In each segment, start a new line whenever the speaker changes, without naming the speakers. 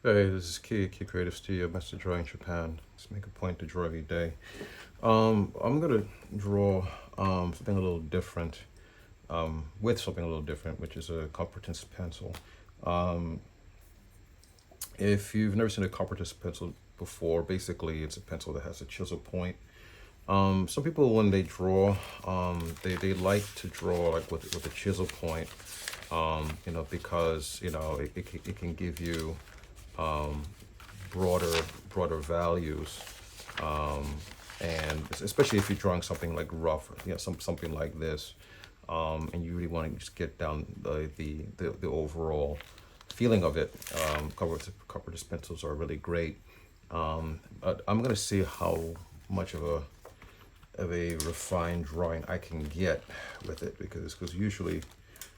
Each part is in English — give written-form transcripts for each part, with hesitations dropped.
Hey, this is Key Creative Studio, Master Drawing Japan. Let's make a point to draw every day. I'm gonna draw something a little different, with something a little different, which is a Carpenter's pencil. Um, if you've never seen a Carpenter's pencil before, basically it's a pencil that has a chisel point. Some people when they draw, they like to draw like with a chisel point, because it can give you um, broader broader values, um, and especially if you're drawing something like rough, something like this, and you really want to just get down the overall feeling of it. Cover pencils are really great. But I'm gonna see how much of a refined drawing I can get with it because usually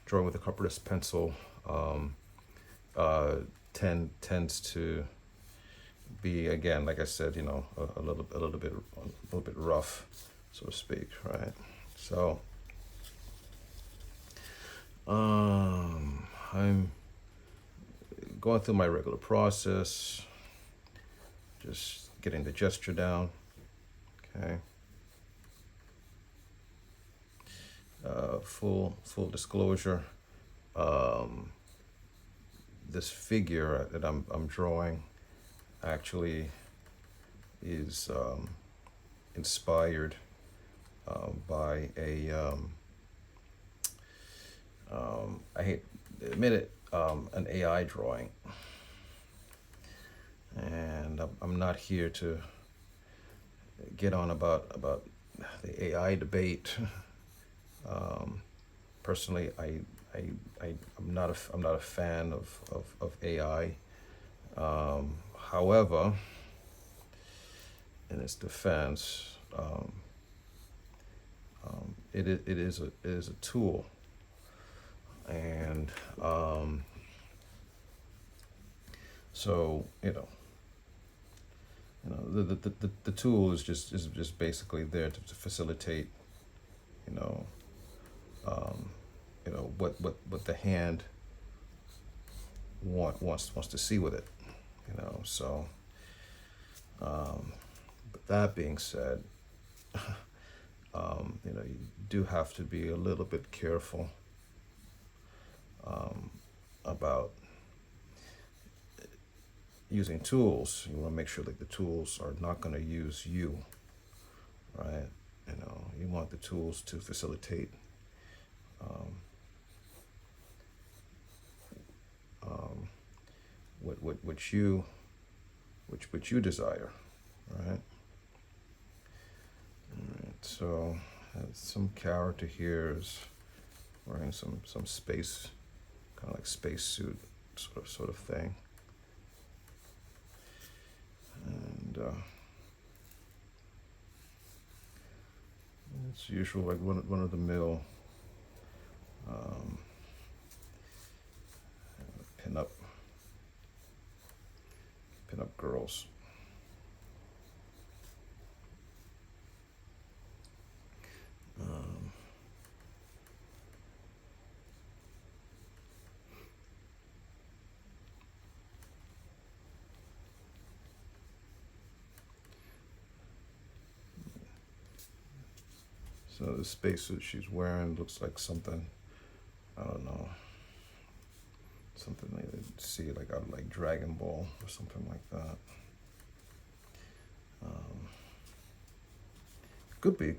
drawing with a colorless pencil uh, tends to be, again, like I said, a little bit rough, so to speak, right? So I'm going through my regular process, just getting the gesture down. Okay. Full disclosure. Um, this figure that I'm drawing actually is inspired by I hate to admit it, an AI drawing. And I'm not here to get on about the AI debate. Um, Personally, I, I'm not a fan of AI. However, in its defense, it is a tool, and so the tool is just basically there to facilitate, you know um, what the hand wants to see with it. So but that being said, you do have to be a little bit careful about using tools. You want to make sure that the tools are not going to use you, right? You want the tools to facilitate um, um, what you desire, right? All right. So some character here is wearing some space, kind of like space suit sort of thing, and it's usual, like one of the mill um, pin up girls. Um, so the spacesuit she's wearing looks like something, I don't know, something like you'd see like out of like Dragon Ball or something like that. Um, could be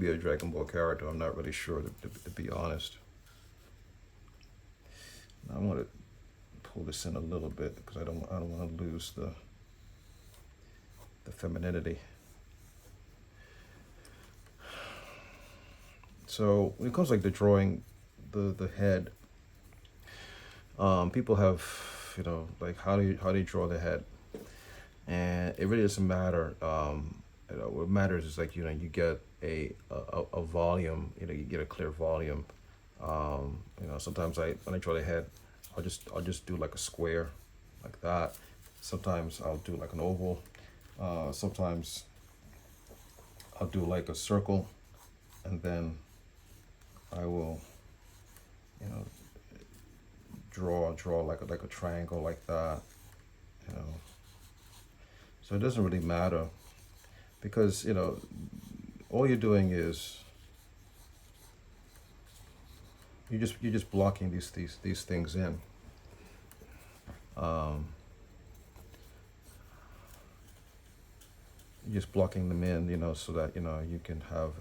a Dragon Ball character. I'm not really sure to be honest. Now I want to pull this in a little bit because I don't want to lose the femininity. So when it comes like the drawing, the head, people have, like how do you draw the head, and it really doesn't matter. What matters is like you get a volume. You get a clear volume. Sometimes when I draw the head, I'll just do like a square, like that. Sometimes I'll do like an oval. Sometimes I'll do like a circle, and then I will, you know, draw like a triangle like that. So it doesn't really matter because, you know, all you're doing is you're just blocking these things in. Um, you're just blocking them in, you know, so that, you know, you can have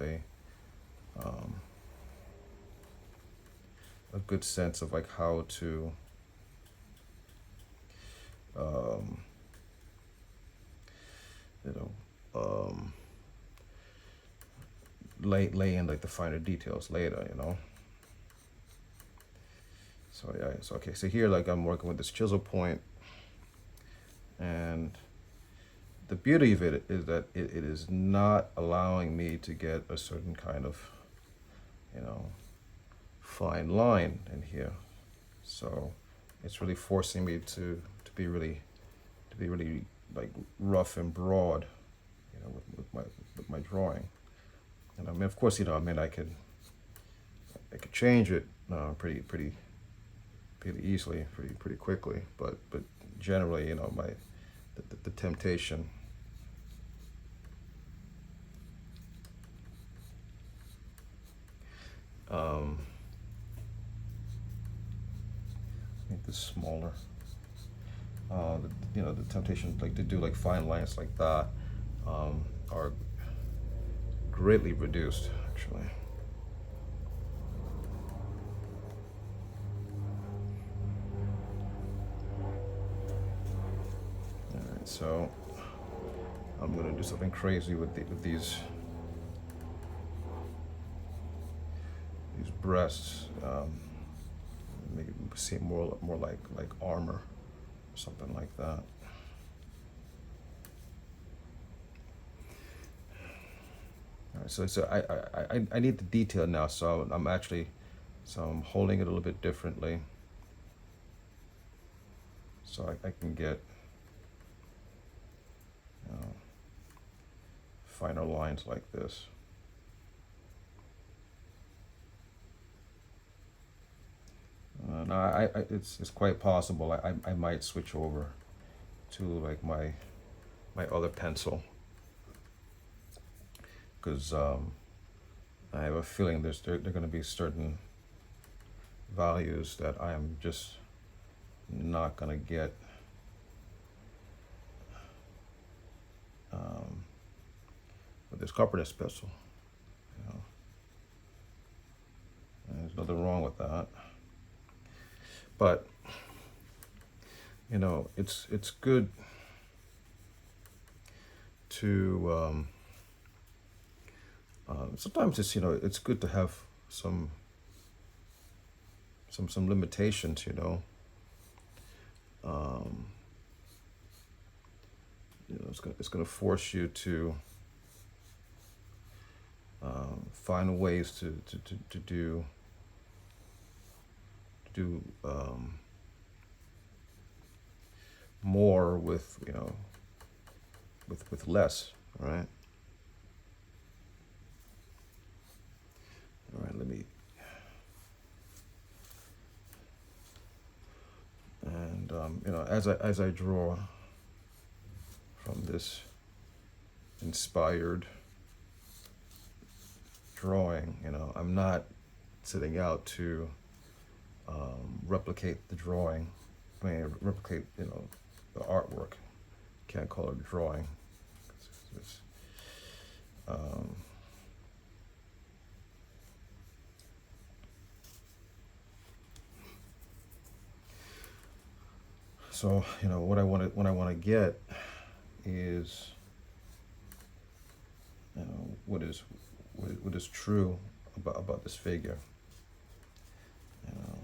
a good sense of like how to um, you know, lay in like the finer details later, you know. So yeah, so okay, so here like I'm working with this chisel point, and the beauty of it is that it is not allowing me to get a certain kind of, you know, fine line in here. So it's really forcing me be really to be really like rough and broad, you know, with my drawing. And I mean, of course, you know, I mean, I could change it pretty easily, pretty quickly. But generally, you know, the temptation. Make this smaller. You know, the temptation like to do like fine lines like that are greatly reduced, actually. All right, so I'm gonna do something crazy with these breasts. Make it seem more like armor, or something like that. All right, so I need the detail now, so I'm holding it a little bit differently, so I can get, you know, finer lines like this. Now it's quite possible I might switch over to like my other pencil, because I have a feeling there are going to be certain values that I am just not going to get with this Carpenter pencil. You know, and there's nothing wrong with that, but you know, it's good to sometimes it's, you know, it's good to have some limitations, you know. You know, it's gonna force you to find ways to do more with, you know, with less, right? All right, let me, and you know, as I draw from this inspired drawing, you know, I'm not setting out to replicate the drawing. I mean, replicate, you know, the artwork. Can't call it a drawing. It's, so you know what I want to get is, you know, what is true about this figure. You know,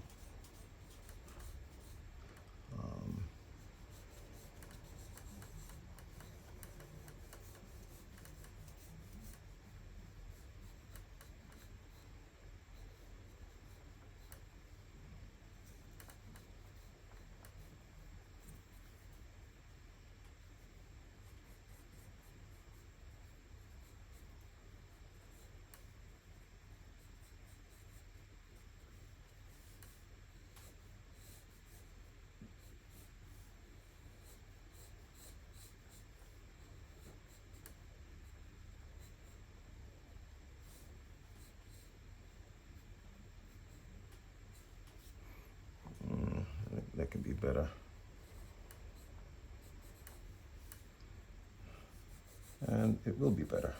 can be better. And it will be better,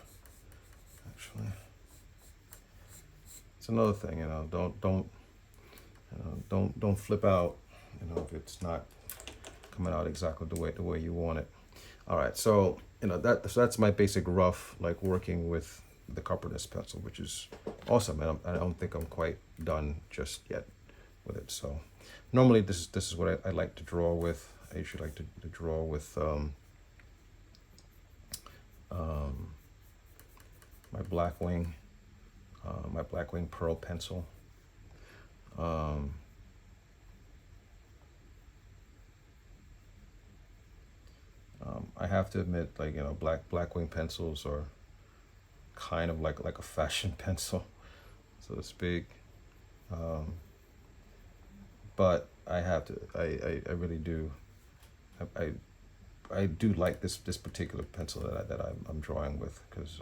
actually. It's another thing, don't flip out, if it's not coming out exactly the way you want it. All right, so so that's my basic rough, like working with the Carpenter's pencil, which is awesome, and I don't think I'm quite done just yet with it. So normally this is what I like to draw with. I usually like to draw with my Blackwing Pearl pencil. I have to admit, like, Blackwing pencils are kind of like a fashion pencil, so to speak. But I have to, I really do, I do like this particular pencil that I'm drawing with, because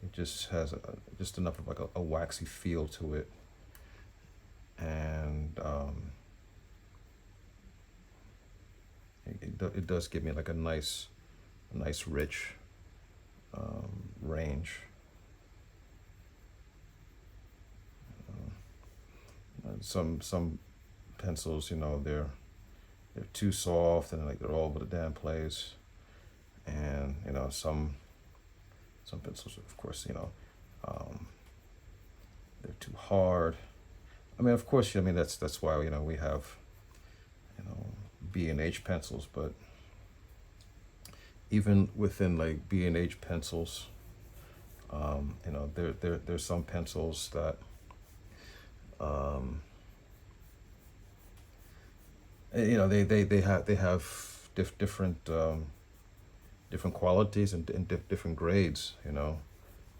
it just has just enough of like a waxy feel to it, and it does give me like a nice rich range. Some pencils, they're too soft, and like they're all over the damn place, and some pencils, of course, they're too hard. I mean, of course, that's why we have B&H pencils, but even within like B&H pencils, there's some pencils that they have different qualities and different grades,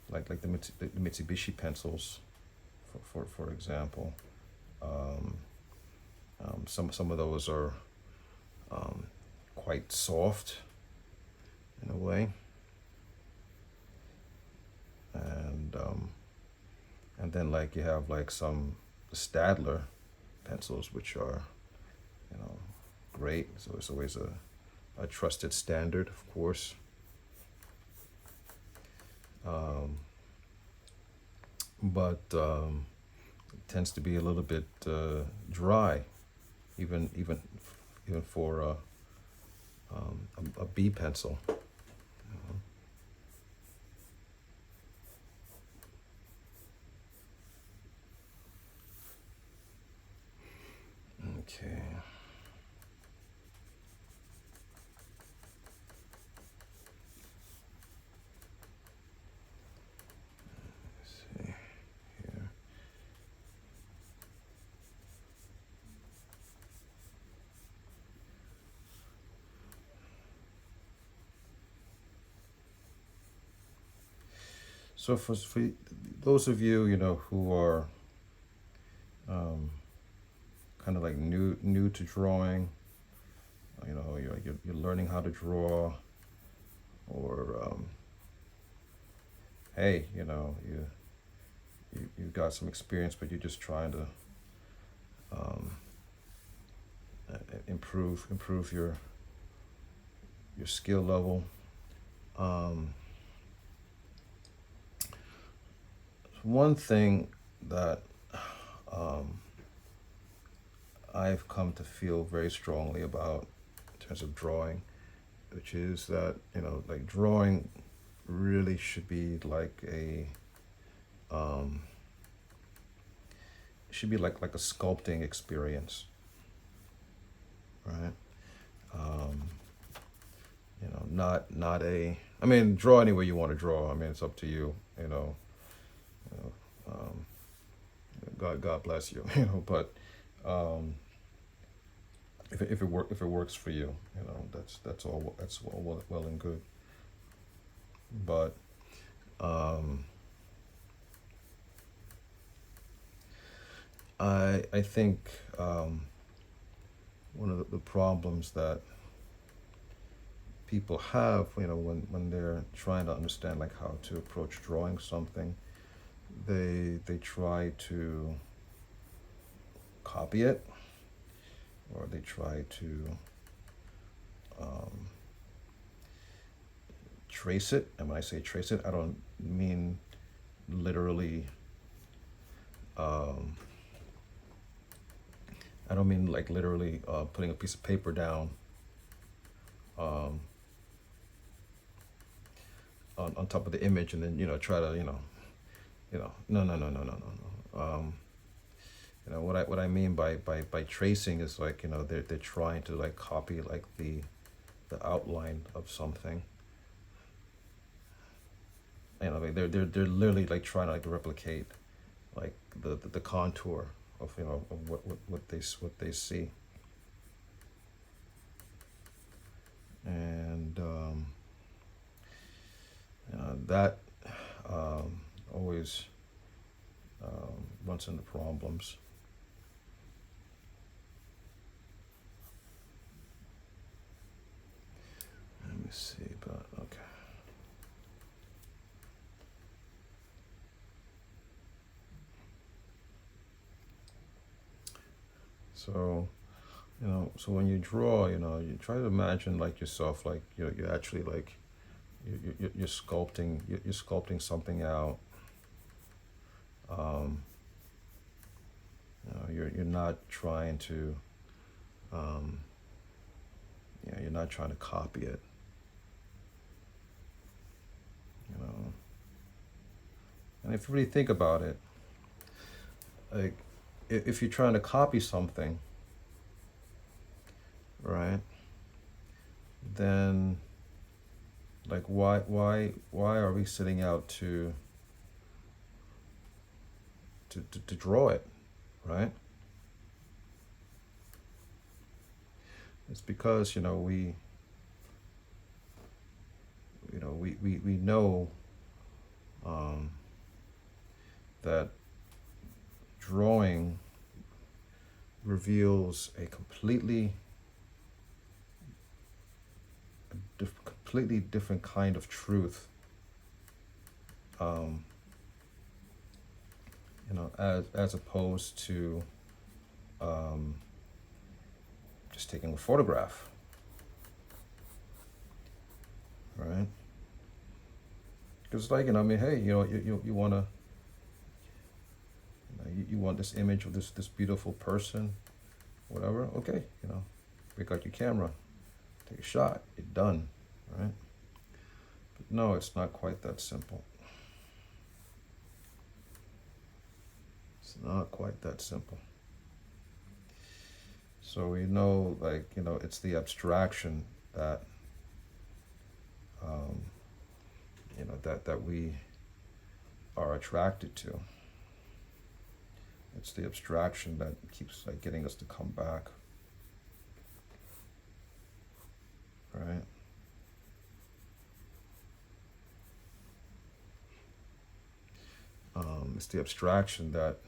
like the Mitsubishi pencils, for example. Some of those are quite soft in a way, and then like you have like some Stadler pencils, which are great. So it's always a trusted standard, of course. But it tends to be a little bit dry, even for a B pencil. Okay. Let's see here. So for those of you, who are kind of like new to drawing, you're learning how to draw, or hey, you've got some experience, but you're just trying to improve your skill level. One thing that I've come to feel very strongly about in terms of drawing, which is that, like drawing really should be like a like a sculpting experience, right? Not a, I mean, draw any way you want to draw. I mean, it's up to you, God bless you, but if it works for you, that's all well and good. But I think one of the problems that people have, when they're trying to understand like how to approach drawing something, they try to copy it, or they try to trace it. And when I say trace it, I don't mean literally, I don't mean like literally putting a piece of paper down on top of the image and then, try to, no. What I mean by tracing is like, they're trying to like copy like the outline of something. Like they're literally like trying to like replicate like the contour of, of what they see. And that always runs into problems. Let me see, but okay. So, so when you draw, you try to imagine like yourself, like you're actually like you're sculpting something out. You're not trying to, you're not trying to copy it. And if you really think about it, like if you're trying to copy something, right? Then, like, why are we setting out to draw it, right? It's because we know that drawing reveals a completely different kind of truth, as opposed to just taking a photograph, right? Because like, I mean, hey, you want to, you want this image of this beautiful person, whatever, okay, pick out your camera, take a shot, you're done, right? But no, it's not quite that simple. It's not quite that simple. So we know, like, it's the abstraction that, that we are attracted to. It's the abstraction that keeps like getting us to come back, right? It's the abstraction that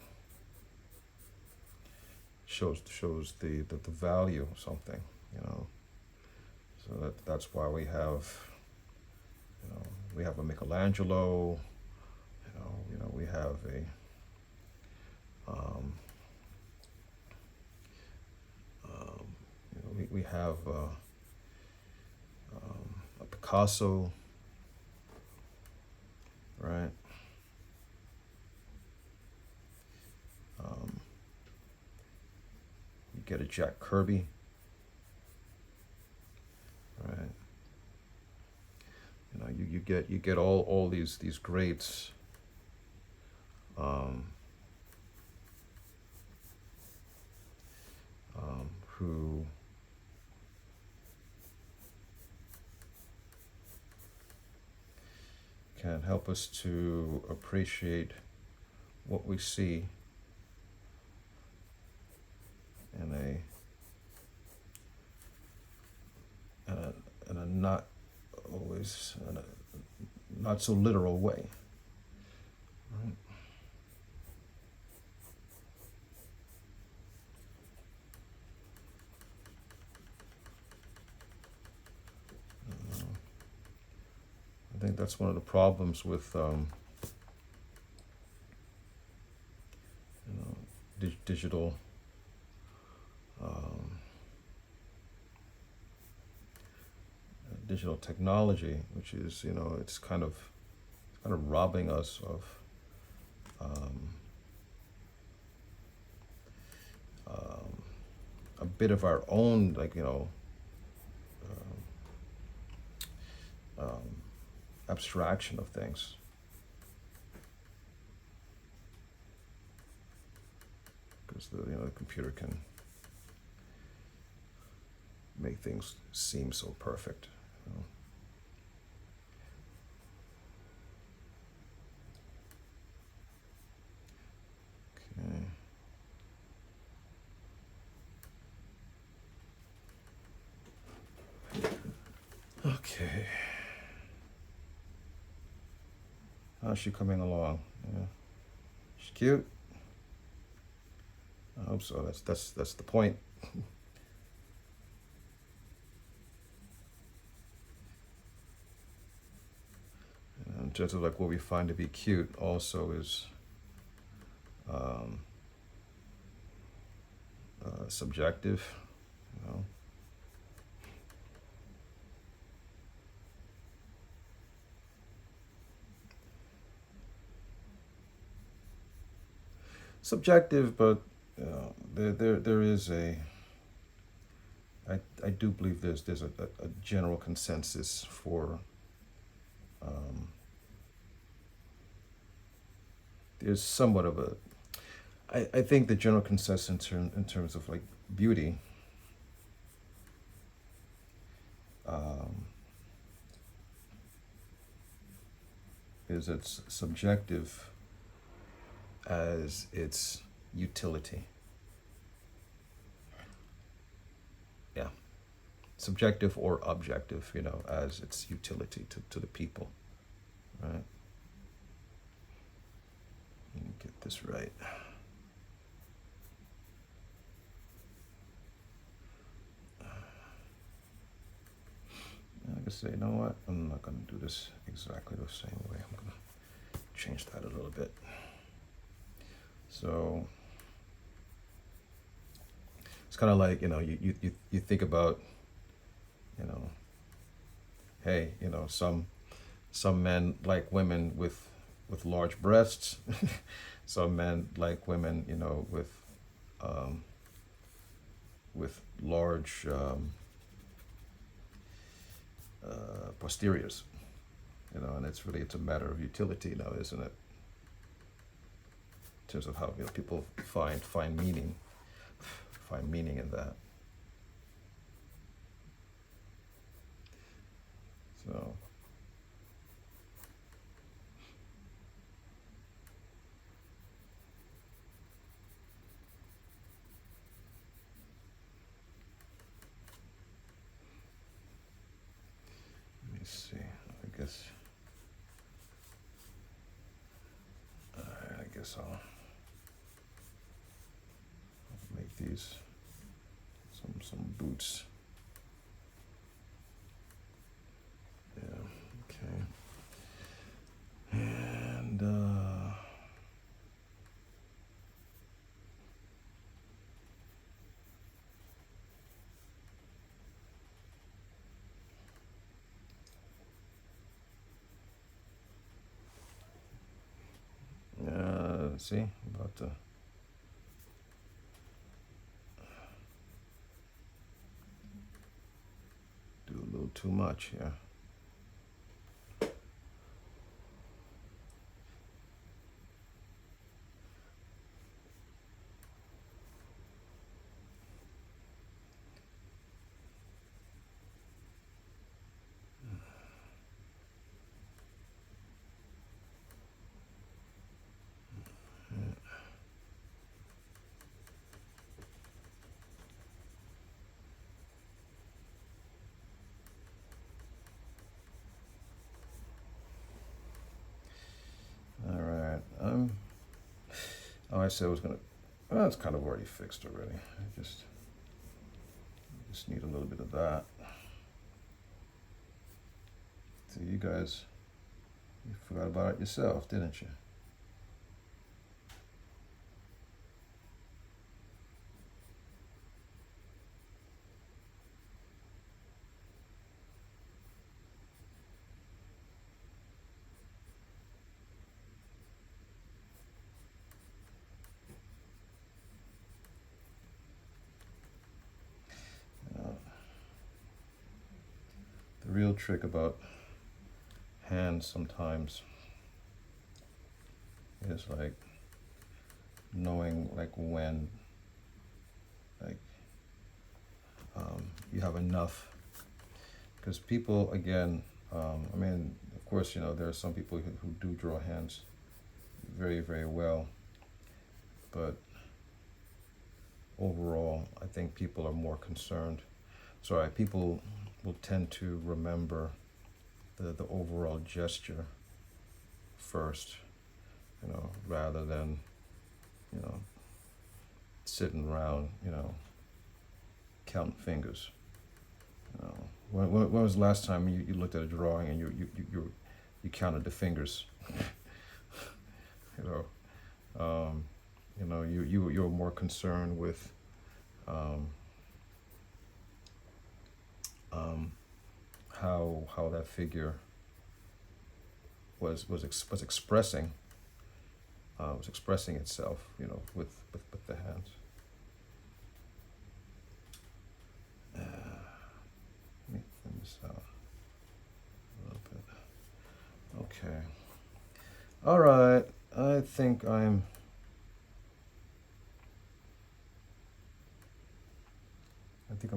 shows the value of something, So that's why we have, we have a Michelangelo, we have a we have a Picasso, right? You get a Jack Kirby, right? You get all these greats, who can help us to appreciate what we see in a not always not so literal way, right? I think that's one of the problems with digital digital technology, which is, it's kind of robbing us of um, um, a bit of our own, like, um, abstraction of things. Because the computer can make things seem so perfect. Okay. Okay. How's she coming along? Yeah. She's cute. I hope so. That's the point. In terms of like what we find to be cute, also is um, subjective. You know. Subjective, but there is I do believe there's a general consensus for um, there's somewhat of a I think the general consensus in terms of like beauty um, is it's subjective as its utility. Yeah. Subjective or objective, as its utility to the people. Right? Let me get this right. I can say, you know what? I'm not going to do this exactly the same way. I'm going to change that a little bit. So it's kind of like, you think about, hey, some men like women with large breasts. Some men like women, with large posteriors, and it's a matter of utility now, isn't it? In terms of how people find meaning in that. So let me see. I guess. All right. I guess I'll make these some boots. Yeah. Okay. And see, about to do a little too much here. All right. Oh, I said I was gonna. Well, it's kind of already fixed already. I just need a little bit of that. So you guys, you forgot about it yourself, didn't you? real trick about hands sometimes is like knowing like when like you have enough, because people again I mean, of course, you know, there are some people who do draw hands very, very well, but overall I think people are more concerned, people will tend to remember the overall gesture first, you know, rather than, you know, sitting around, you know, counting fingers. You know, when was the last time you looked at a drawing and you counted the fingers? You know, you're more concerned with how that figure was expressing itself, you know, with the hands. Let me thin this out a little bit. Okay. All right. I think I'm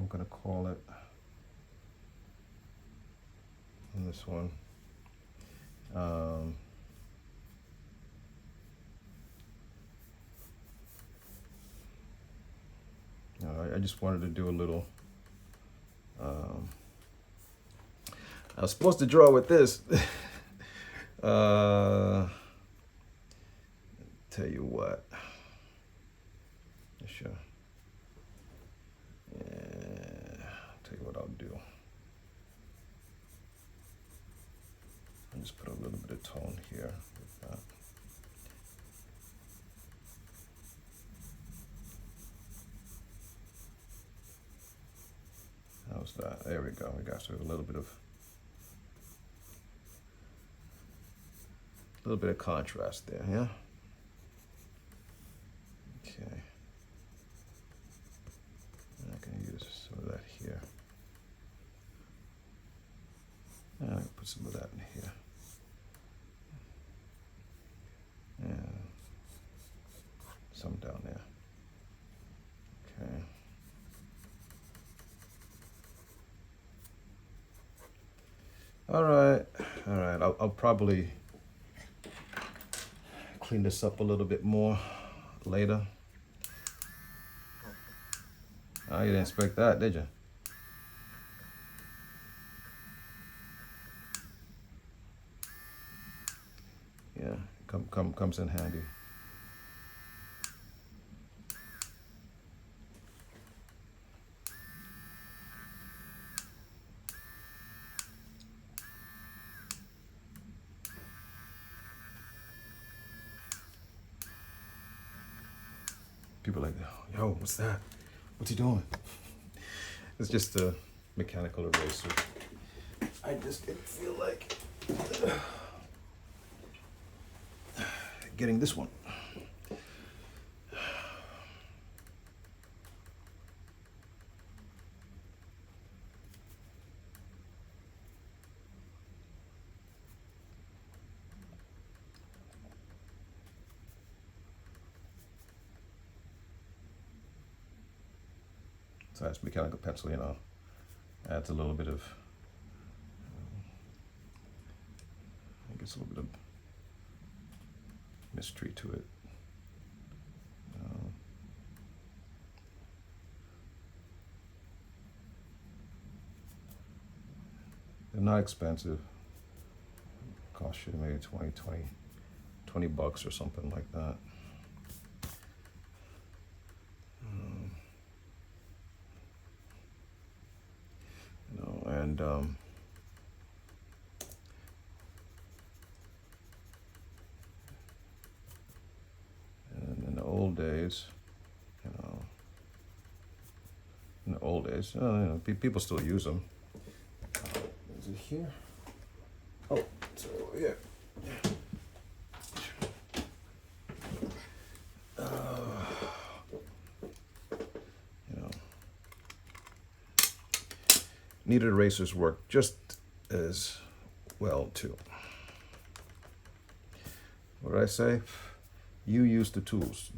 gonna call it on this one. You know, I just wanted to do a little. I was supposed to draw with this. Tell you what. Sure. Yeah. Tell you what I'll do. I'll just put a little bit of tone here with that. How's that? There we go. We got sort of a little bit of contrast there, yeah? Okay. I'm going to use some of that here. And I'll put some of that in here. And some down there. Okay. All right. I'll probably clean this up a little bit more later. Oh, you didn't expect that, did you? Yeah, comes in handy. People are like, yo, what's that? What's he doing? It's just a mechanical eraser. I just didn't feel like getting this one. So that's mechanical pencil, you know, adds a little bit of, I guess a little bit of mystery to it. They're not expensive. Cost you maybe 20 bucks or something like that. You know, and in the old days, you know, people still use them. Is it here? Oh, it's over here. You know, kneaded erasers work just as well too. What did I say? You use the tools.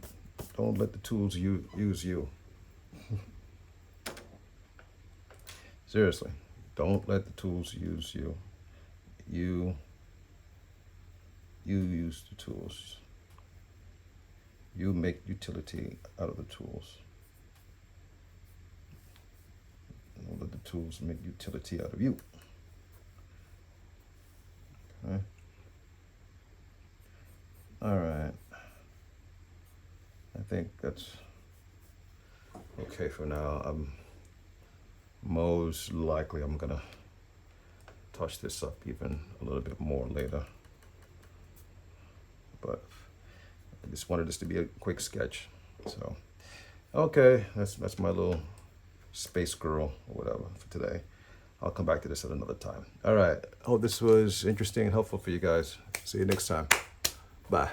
Don't let the tools use you. Seriously, don't let the tools use you. You use the tools. You make utility out of the tools. Don't let the tools make utility out of you. Okay. All right. I think that's okay for now. Most likely I'm gonna touch this up even a little bit more later. But I just wanted this to be a quick sketch. So, okay, that's my little space girl or whatever for today. I'll come back to this at another time. All right. Hope this was interesting and helpful for you guys. See you next time. Bye.